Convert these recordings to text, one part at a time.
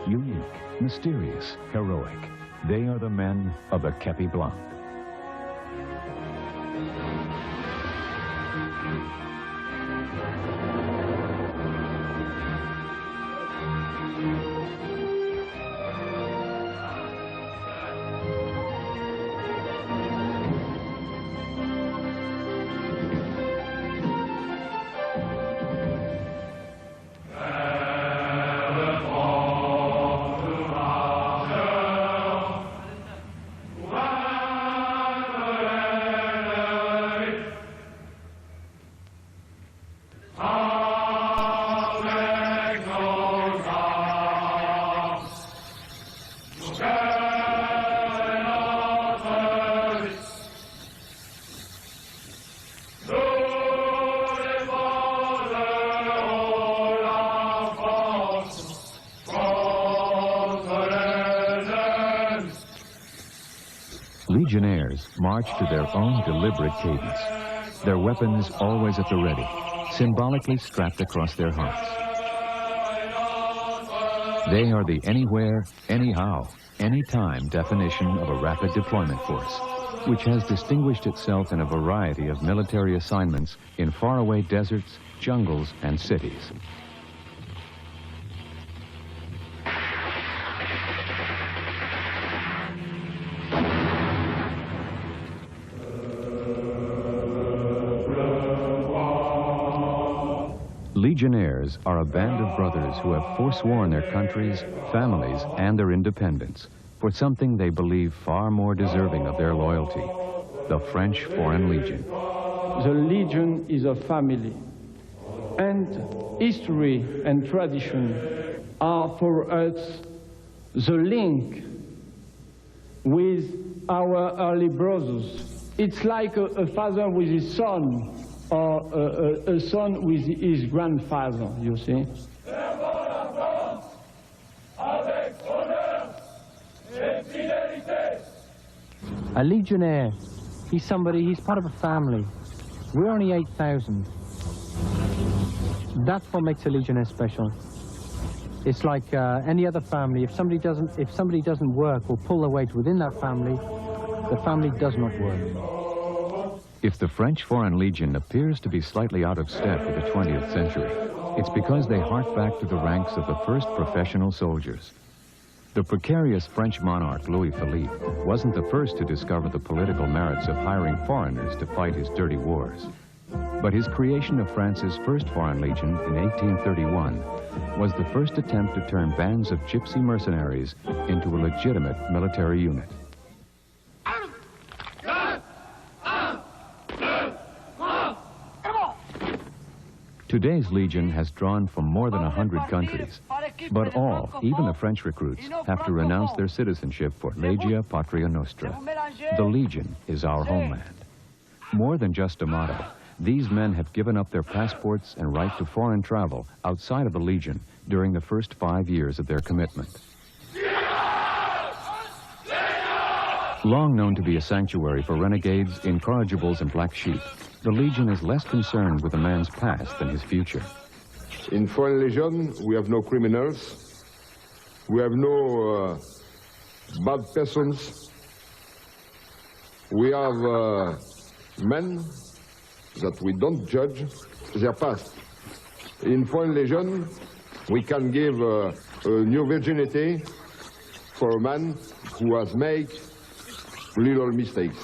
Unique, mysterious, heroic. They are the men of the Kepi Blanc. Legionnaires march to their own deliberate cadence, their weapons always at the ready, symbolically strapped across their hearts. They are the anywhere, anyhow, anytime definition of a rapid deployment force, which has distinguished itself in a variety of military assignments in faraway deserts, jungles, and cities. Legionnaires are a band of brothers who have forsworn their countries, families, and their independence for something they believe far more deserving of their loyalty, the French Foreign Legion. The Legion is a family, and history and tradition are for us the link with our early brothers. It's like a father with his son, or a son with his grandfather, you see. A legionnaire, he's somebody, he's part of a family. We're only 8,000. That's what makes a legionnaire special. It's like any other family. If somebody doesn't work or pull their weight within that family, the family does not work. If the French Foreign Legion appears to be slightly out of step with the 20th century, it's because they hark back to the ranks of the first professional soldiers. The precarious French monarch Louis Philippe wasn't the first to discover the political merits of hiring foreigners to fight his dirty wars. But his creation of France's first Foreign Legion in 1831 was the first attempt to turn bands of gypsy mercenaries into a legitimate military unit. Today's Legion has drawn from more than 100 countries, but all, even the French recruits, have to renounce their citizenship for Legia Patria Nostra. The Legion is our homeland. More than just a motto, these men have given up their passports and right to foreign travel outside of the Legion during the first 5 years of their commitment. Long known to be a sanctuary for renegades, incorrigibles, and black sheep, the Legion is less concerned with a man's past than his future. In Foreign Legion, we have no criminals. We have no bad persons. We have men that we don't judge their past. In Foreign Legion, we can give a new virginity for a man who has made little mistakes.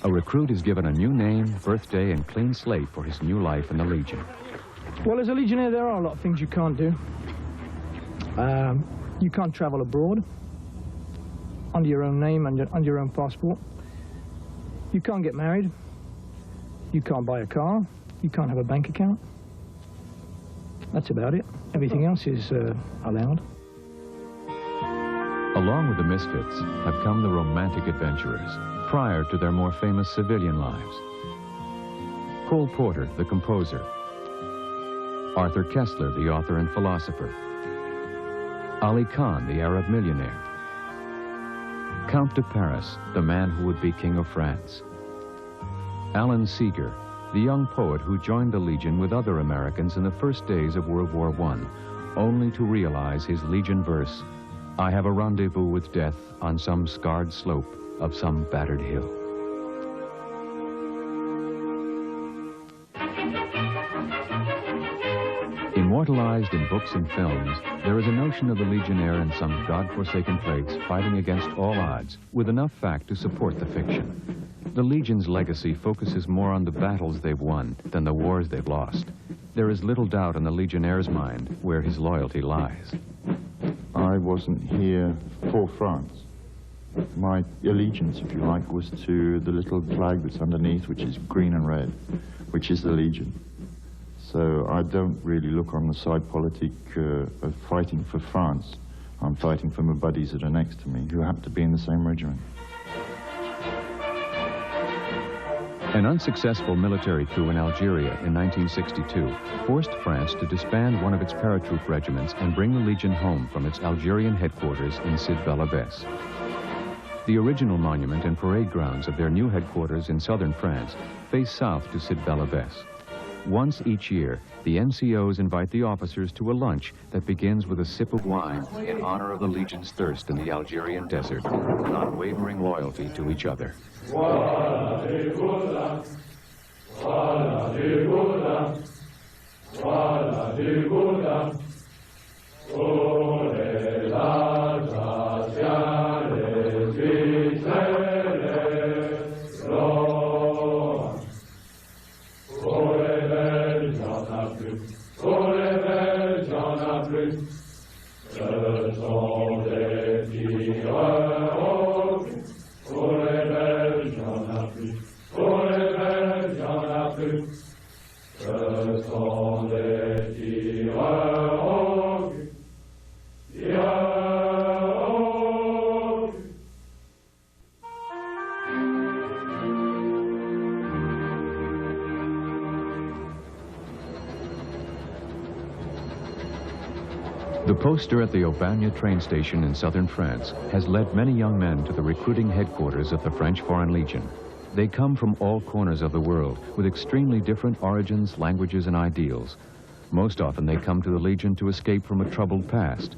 A recruit is given a new name, birthday, and clean slate for his new life in the Legion. Well, as a legionnaire, there are a lot of things you can't do. You can't travel abroad under your own name and under your own passport. You can't get married. You can't buy a car. You can't have a bank account. That's about it. Everything else is allowed. Along with the misfits have come the romantic adventurers, prior to their more famous civilian lives. Cole Porter, the composer. Arthur Kessler, the author and philosopher. Ali Khan, the Arab millionaire. Count de Paris, the man who would be King of France. Alan Seeger, the young poet who joined the Legion with other Americans in the first days of World War I, only to realize his Legion verse, "I have a rendezvous with death on some scarred slope of some battered hill." Immortalized in books and films, there is a notion of the Legionnaire in some God-forsaken place fighting against all odds, with enough fact to support the fiction. The Legion's legacy focuses more on the battles they've won than the wars they've lost. There is little doubt in the Legionnaire's mind where his loyalty lies. I wasn't here for France. My allegiance, if you like, was to the little flag that's underneath, which is green and red, which is the Legion. So I don't really look on the side politic of fighting for France. I'm fighting for my buddies that are next to me, who happen to be in the same regiment. An unsuccessful military coup in Algeria in 1962 forced France to disband one of its paratroop regiments and bring the Legion home from its Algerian headquarters in Sidi Bel Abbès. The original monument and parade grounds of their new headquarters in southern France face south to Sidi Bel Abbès. Once each year, the NCOs invite the officers to a lunch that begins with a sip of wine in honor of the Legion's thirst in the Algerian desert and unwavering loyalty to each other. Voilà les Gaulois, voilà les Gaulois, voilà les Gaulois. Oh les Alsaciens, les Vitrés, les Lorrains. Oh les Belges, y'en a plus, oh les Belges, y'en a plus. Ce sont des tireurs au but. Oh les Belges, y'en a plus, oh les Belges, y'en a plus. Ce sont des tireurs au but, tireurs au but. The poster at the Aubagne train station in southern France has led many young men to the recruiting headquarters of the French Foreign Legion. They come from all corners of the world with extremely different origins, languages, and ideals. Most often they come to the Legion to escape from a troubled past.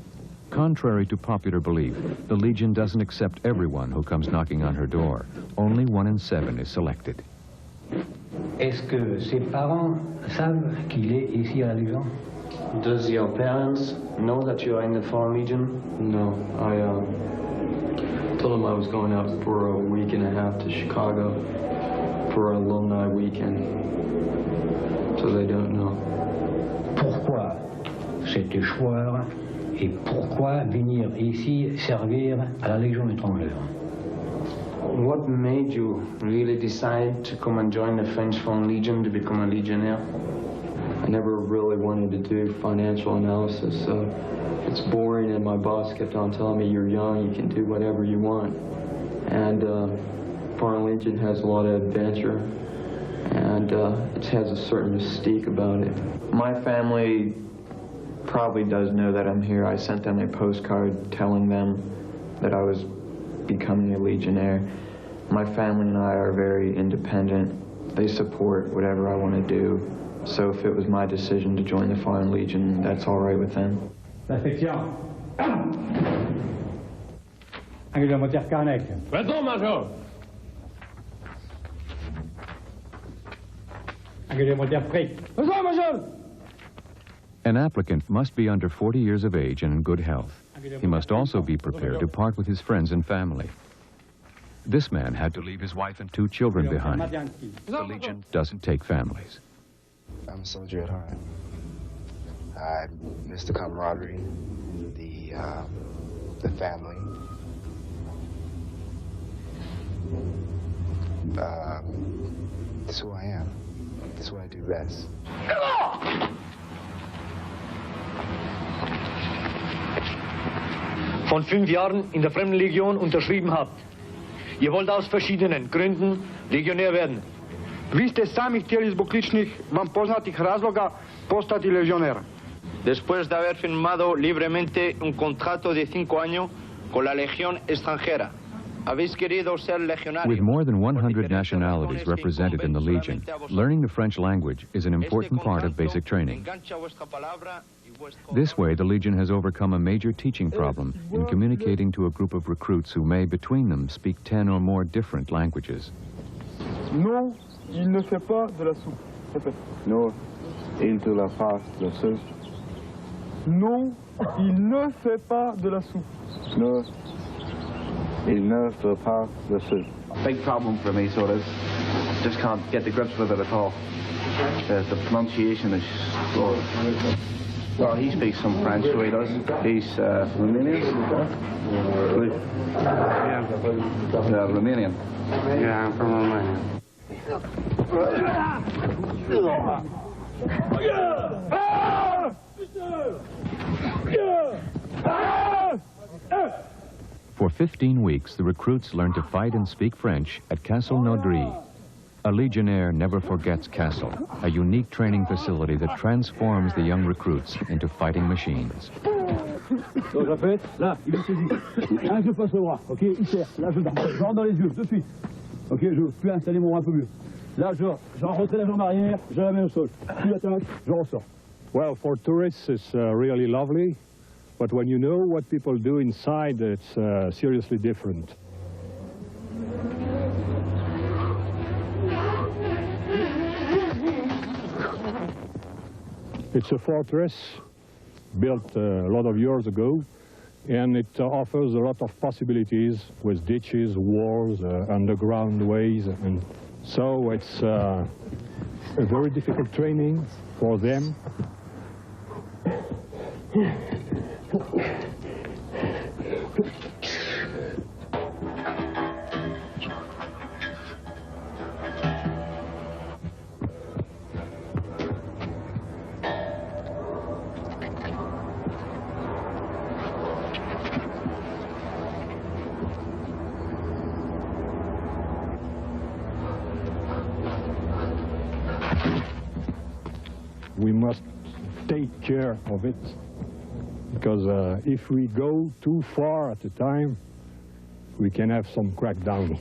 Contrary to popular belief, the Legion doesn't accept everyone who comes knocking on her door. Only 1 in 7 is selected. Est-ce que ses parents savent qu'il est ici à la Légion? Does your parents know that you are in the Foreign Legion? No, I told them I was going out for a week and a half to Chicago for an alumni weekend, so they don't know. Pourquoi cet choix et pourquoi venir ici servir à la Légion étrangère? What made you really decide to come and join the French Foreign Legion, to become a legionnaire? I never really wanted to do financial analysis, so it's boring, and my boss kept on telling me, you're young, you can do whatever you want. And Foreign Legion has a lot of adventure, and it has a certain mystique about it. My family probably does know that I'm here. I sent them a postcard telling them that I was becoming a legionnaire. My family and I are very independent. They support whatever I want to do. So if it was my decision to join the Foreign Legion, that's all right with them. La section. Angela Motier Carnec. Présent, Major. Angela Motier Frick. Présent, Major. An applicant must be under 40 years of age and in good health. He must also be prepared to part with his friends and family. This man had to leave his wife and 2 children behind. The Legion doesn't take families. I'm a soldier at heart. I miss the camaraderie, the family. This is who I am. This is what I do best. Von 5 Jahren in der Fremdenlegion unterschrieben habt. Ihr wollt aus verschiedenen Gründen Legionär werden. Vi ste sami htjeli zbog ličnih vam poznatih razloga postati legioner. Después de haber firmado libremente un contrato de 5 años con la Legión extranjera. With more than 100 nationalities represented in the Legion, learning the French language is an important part of basic training. This way, the Legion has overcome a major teaching problem in communicating to a group of recruits who may, between them, speak 10 or more different languages. Non, il ne fait pas de la soupe. Répète. Non, il ne la pas de la soupe. Non, il ne fait pas de la soupe. No, il ne fait pas de la soupe. Big problem for me, so it is. Just can't get the grips with it at all. The pronunciation is slow. Well, he speaks some French, so he does. He's Romanian? Yeah. Romanian? Yeah, I'm from Romania. For 15 weeks, the recruits learned to fight and speak French at Castle Naudry. A Legionnaire never forgets Castle, a unique training facility that transforms the young recruits into fighting machines. Donc répète, là, il est saisi. Là, je passe le bras, ok, il serre. Là, je rentre dans les yeux, de suite. Ok, je peux installer mon bras un peu mieux. Là, je rentre la jambe arrière, je la mets au sol. Puis l'attaque, je ressors. Well, for tourists, it's really lovely. But when you know what people do inside, it's seriously different. It's a fortress built a lot of years ago, and it offers a lot of possibilities with ditches, walls, underground ways, and so it's a very difficult training for them. We must take care of it, because if we go too far at a time, we can have some crackdown.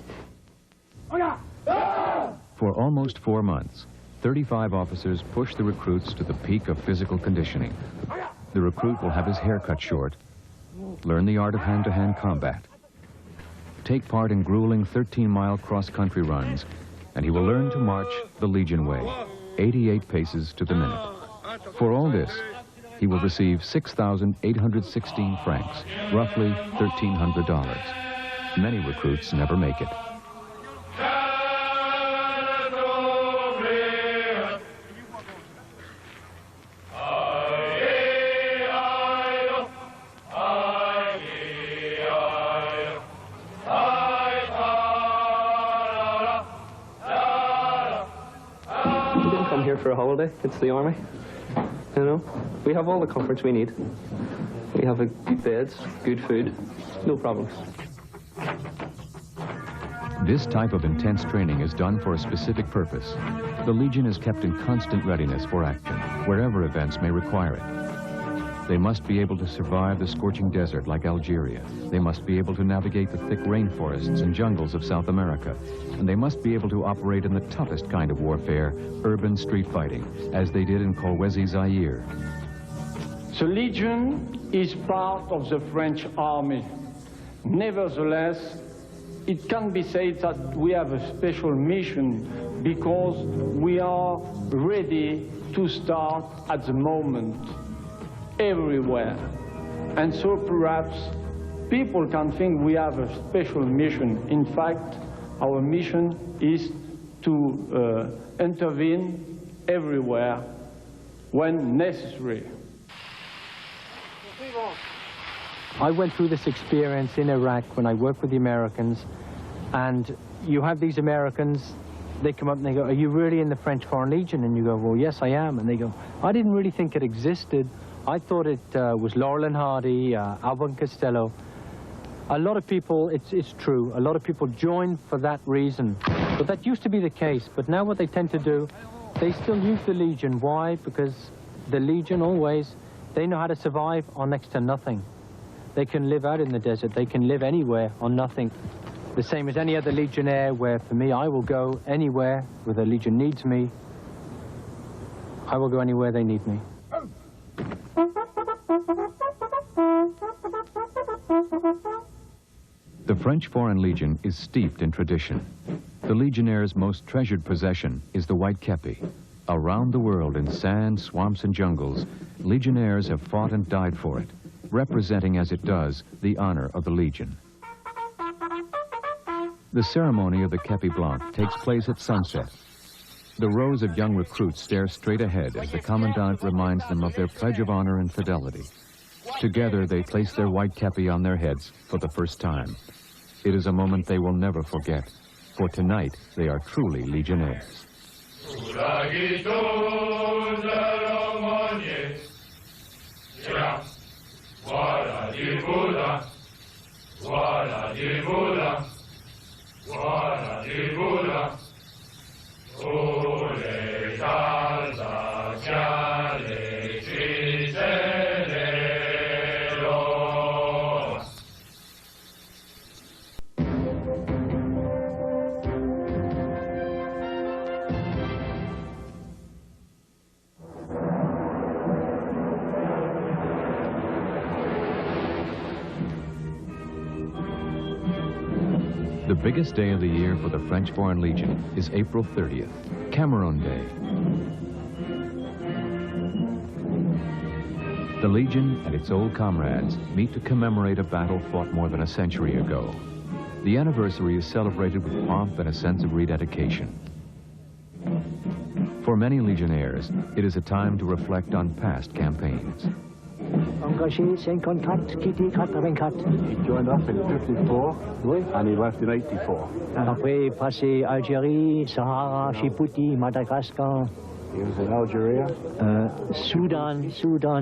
For almost 4 months, 35 officers push the recruits to the peak of physical conditioning. The recruit will have his hair cut short, learn the art of hand-to-hand combat, take part in grueling 13-mile cross-country runs, and he will learn to march the Legion way, 88 paces to the minute. For all this, he will receive 6,816 francs, roughly $1,300. Many recruits never make it. We didn't come here for a holiday. It's the army. You know, we have all the comforts we need. We have good beds, good food, no problems. This type of intense training is done for a specific purpose. The Legion is kept in constant readiness for action, wherever events may require it. They must be able to survive the scorching desert like Algeria. They must be able to navigate the thick rainforests and jungles of South America. And they must be able to operate in the toughest kind of warfare, urban street fighting, as they did in Kolwezi, Zaire. The Legion is part of the French army. Nevertheless, it can be said that we have a special mission because we are ready to start at the moment, everywhere. And so perhaps people can think we have a special mission. In fact, our mission is to intervene everywhere when necessary. I went through this experience in Iraq when I worked with the Americans, and you have these Americans, they come up and they go, "Are you really in the French Foreign Legion?" And you go, "Well, yes, I am." And they go, "I didn't really think it existed. I thought it was Laurel and Hardy, Alban Costello." A lot of people, it's true, a lot of people join for that reason. But that used to be the case. But now what they tend to do, they still use the Legion. Why? Because the Legion always, they know how to survive on next to nothing. They can live out in the desert. They can live anywhere on nothing. the same as any other Legionnaire, where for me, I will go anywhere where the Legion needs me. I will go anywhere they need me. The French Foreign Legion is steeped in tradition. The Legionnaire's most treasured possession is the white kepi. Around the world, in sands, swamps, and jungles, Legionnaires have fought and died for it, representing as it does the honor of the Legion. The ceremony of the kepi blanc takes place at sunset. The rows of young recruits stare straight ahead as the commandant reminds them of their pledge of honor and fidelity. Together, they place their white kepi on their heads for the first time. It is a moment they will never forget, for tonight they are truly Legionnaires. The biggest day of the year for the French Foreign Legion is April 30th, Cameroon Day. The Legion and its old comrades meet to commemorate a battle fought more than a century ago. The anniversary is celebrated with pomp and a sense of rededication. For many Legionnaires, it is a time to reflect on past campaigns. Engagé 54, quitté 84. He joined up in 54, oui. And he left in 84. Après, passé Algérie, Sahara, Djibouti, Madagascar. He was in Algeria. Soudan,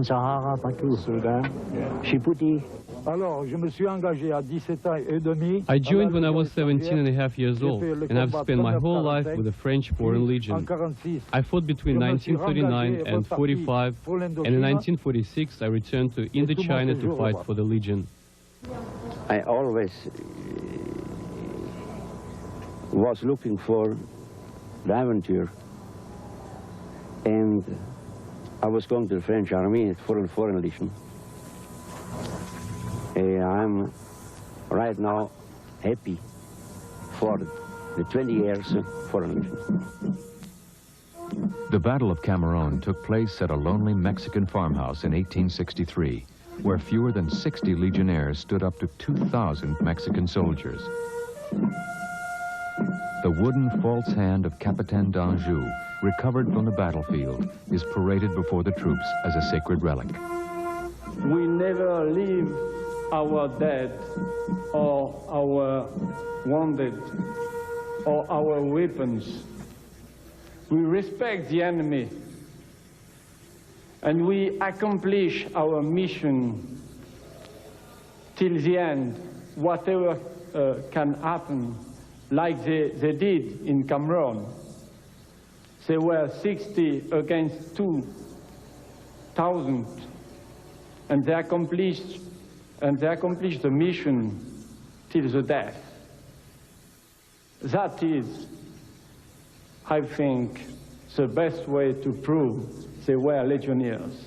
Sahara, partout. Sudan, yeah. Djibouti. Alors, je me suis engagé à 17 ans et demi. I joined when I was 17 and a half years old, and I've spent my whole life with the French Foreign Legion. I fought between 1939 and 45, and in 1946 I returned to Indochina to fight for the Legion. I always was looking for the adventure, and I was going to the French army for the Foreign Legion. I'm right now happy for the 20 years Foreign Legion. The Battle of Cameroon took place at a lonely Mexican farmhouse in 1863, where fewer than 60 Legionnaires stood up to 2,000 Mexican soldiers. The wooden false hand of Capitaine d'Anjou, recovered from the battlefield, is paraded before the troops as a sacred relic. We never leave our dead or our wounded or our weapons. We respect the enemy and we accomplish our mission till the end, whatever can happen, like they did in Cameroon. They were 60 against 2,000, and they accomplished the mission till the death. That is, I think, the best way to prove they were Legionnaires.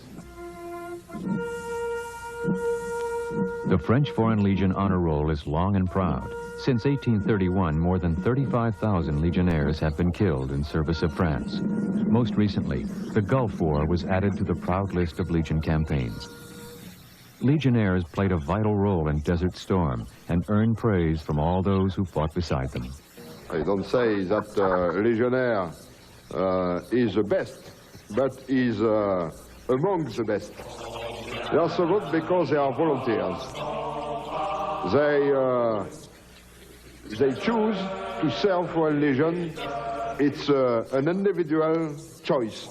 The French Foreign Legion honor roll is long and proud. Since 1831, more than 35,000 Legionnaires have been killed in service of France. Most recently, the Gulf War was added to the proud list of Legion campaigns. Legionnaires played a vital role in Desert Storm and earned praise from all those who fought beside them. I don't say that Legionnaire is the best, but is among the best. They are so good because they are volunteers. They choose to serve for a Legion. It's an individual choice.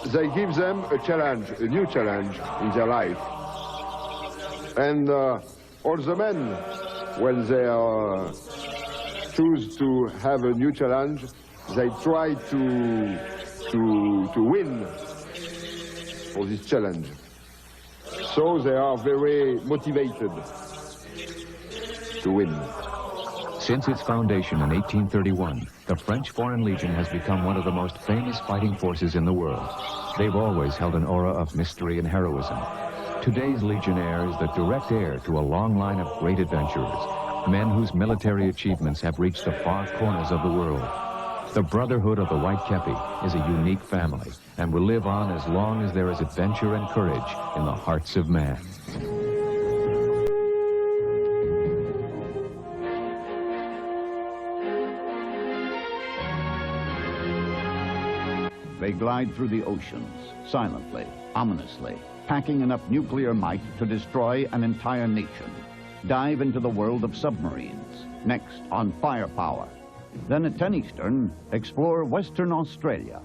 They give them a challenge, a new challenge in their life. And all the men, when they choose to have a new challenge, they try to win for this challenge. So they are very motivated to win. Since its foundation in 1831, the French Foreign Legion has become one of the most famous fighting forces in the world. They've always held an aura of mystery and heroism. Today's Legionnaire is the direct heir to a long line of great adventurers, men whose military achievements have reached the far corners of the world. The Brotherhood of the White Kepi is a unique family and will live on as long as there is adventure and courage in the hearts of man. They glide through the oceans, silently, ominously, packing enough nuclear might to destroy an entire nation. Dive into the world of submarines, next on firepower. Then at 10 Eastern, explore Western Australia.